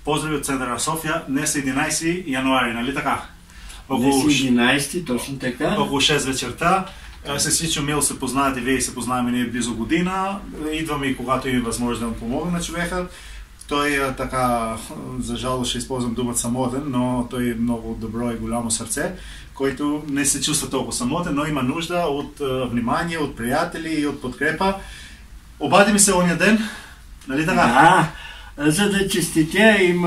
Поздрави от центъра на София. Днес е 11 януари, нали така? Днес е 11, точно така. Около 6 вечерта. С Сичо Мил се познаете вие и се познаваме ние близо година. Идваме и когато има възможност да му помогне на човека. Той така, за жалост ще използвам думата самотен, но той е много добро и голямо сърце, който не се чувства толкова самотен, но има нужда от внимание, от приятели и от подкрепа. Обади ми се ония ден, нали така? За да честитя им,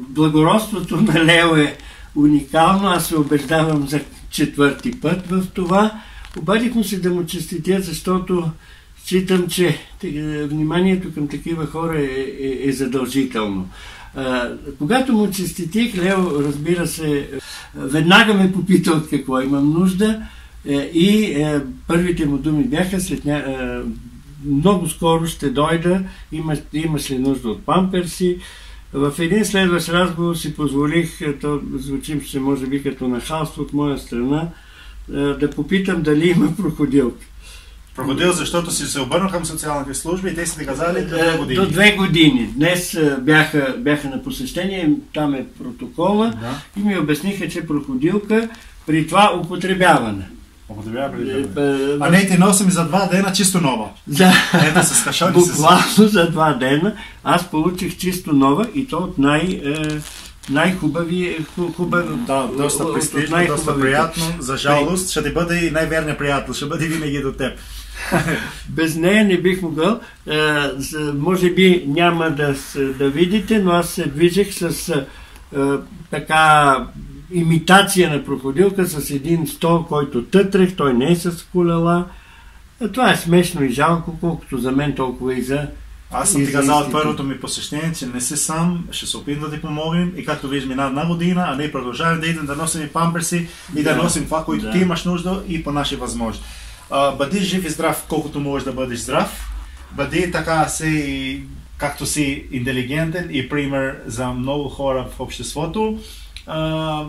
благородството на Лео е уникално, аз се убеждавам за 4-ти път в това. Обадих му се да му честитя, защото считам, че вниманието към такива хора е задължително. Когато му честитих, Лео, разбира се, веднага ме попита от какво имам нужда и първите му думи бяха: много скоро ще дойда, имаш ли нужда от памперси. В един следващ разговор си позволих, то звучим се може би като нахалство от моя страна, да попитам дали има проходилка. Проходил, защото си се обърнал към социалните служби и те си казали до 2 години. До 2 години. Днес бяха на посещение, там е протокола, и ми обясниха, че проходилка при това употребяване. А не, ти носим за 2 дена чисто нова. Буквално за 2 дена аз получих чисто нова и то от най-хубави... Да, доста престижно, доста приятно. За жалост ще ти бъде и най-верният приятел, ще бъде винаги до теб. Без нея не бих могъл. Може би няма да видите, но аз се движех с така имитация на проходилка, с един стол, който тътрех, той не е с колела. Това е смешно и жалко, колкото за мен, толкова и за... Аз съм ти казал от първото ми посещение, че не си сам, ще се опитам да ти помогнем и както виждаме една година, а ние продължаваме да идем да носим и памперси и да носим това, което ти имаш нужда и по наши възможности. Бъди жив и здрав, колкото можеш да бъдеш здрав. Бъди така си, както си интелигентен и пример за много хора в обществото.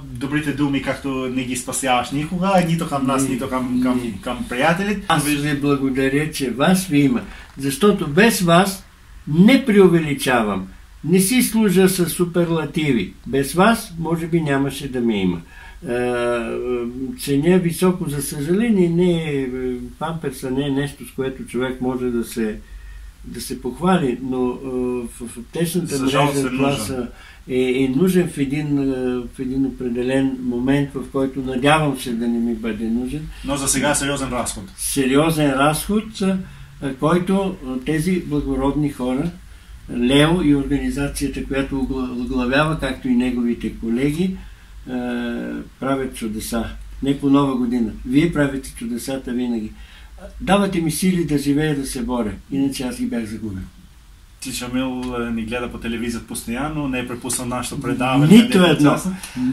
Добрите думи, както не ги спасяваш никога, нито към нас, нито към приятелите. Аз ви благодаря, че вас ви има, защото без вас не преувеличавам, не си служа с суперлативи. Без вас, може би, нямаше да ме има. Ценя високо, за съжаление, памперса не е нещо, с което човек може да се похвали, но в тесната мрежа това е нужен в един определен момент, в който надявам се да не ми бъде нужен. Но за сега е сериозен разход. Сериозен разход, който тези благородни хора, Лео и организацията, която оглавява, както и неговите колеги, правят чудеса. Не по Нова година. Вие правите чудесата винаги. Давате ми сили да живея, да се боря. Иначе аз ги бях загубил. Сичо Мил ни гледа по телевизията постоянно, не е препуснал нашето предаване. Нито едно.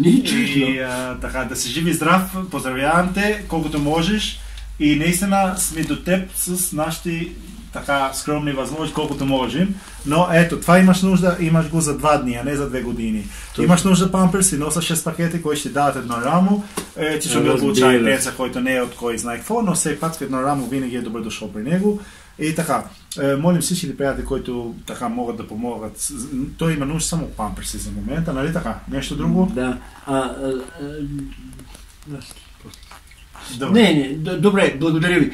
И така, да си жив и здрав, поздравявам те, колкото можеш. И наистина сме до теб с нашите така скромни възможности, колкото можем. Но ето, това имаш нужда, имаш го за 2 дни, а не за 2 години. Имаш нужда памперси, носа 6 пакети, които ще дадат едно рамо. Сичо Мил получава пенса, който не е от кой знае какво, но все пак едно рамо винаги е добре дошъл при него. И така, молим всички приятели, които така могат да помогат. Той има нужда само памперси за момента, нали така? Нещо друго? Да. Добре, благодаря ви.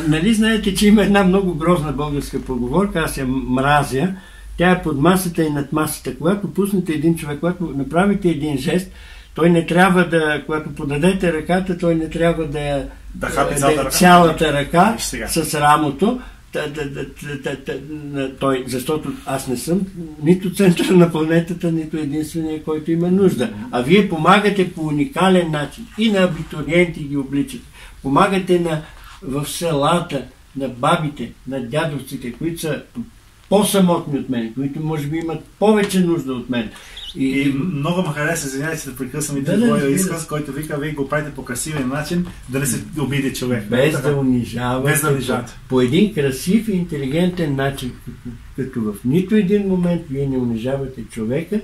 Нали знаете, че има една много грозна българска поговорка, аз я мразя. Тя е под масата и над масата. Когато пуснете един човек, когато направите един жест, той не трябва да, когато подадете ръката, той не трябва да е цялата ръка с рамото, защото аз не съм нито центъра на планетата, нито единствения, който има нужда. А вие помагате по уникален начин. И на абитуриенти ги обличате. Помагате в селата, на бабите, на дядовците, които са по-самотни от мен, които може би имат повече нужда от мен. И много ме хареса, извинявайте да прекъсвам и твоя изказ, който вика, вие го правите по красивен начин, да не се обиди човек. Без да унижавате. По един красив и интелигентен начин, като в нито един момент вие не унижавате човека,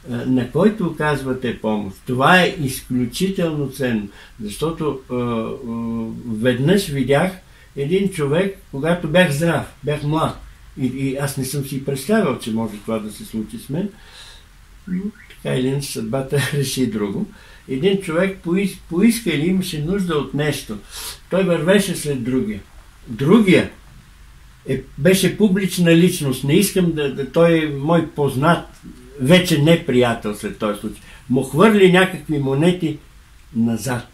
на който оказвате помощ. Това е изключително ценно, защото веднъж видях един човек, когато бях здрав, бях млад. И аз не съм си представял, че може това да се случи с мен. Но така или иначе съдбата реши друго. Един човек поиска или имаше нужда от нещо. Той вървеше след другия. Другия беше публична личност. Не искам той е мой познат, вече не приятел след този случай. Му хвърли някакви монети назад.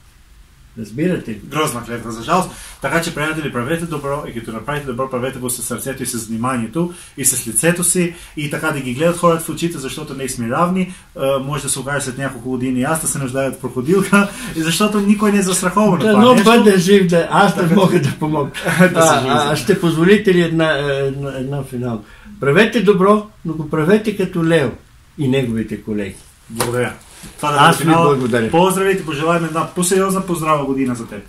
Разбирате ли? Грозна клетва, за жалост. Така че, приятели, правете добро и като направите добро, правете го с сърцето и с вниманието и с лицето си и така да ги гледат хората в очите, защото не сме равни. Може да се окаже след няколко години аз да се нуждая от проходилка, и защото никой не е застрахован. Да, но бъде жив, аз да мога да помогна. Ще позволите ли една финал? Правете добро, но го правете като Лео и неговите колеги. Благодаря. Аз ви благодаря. Поздравите, пожелаем една по-сериозна поздрава година за теб.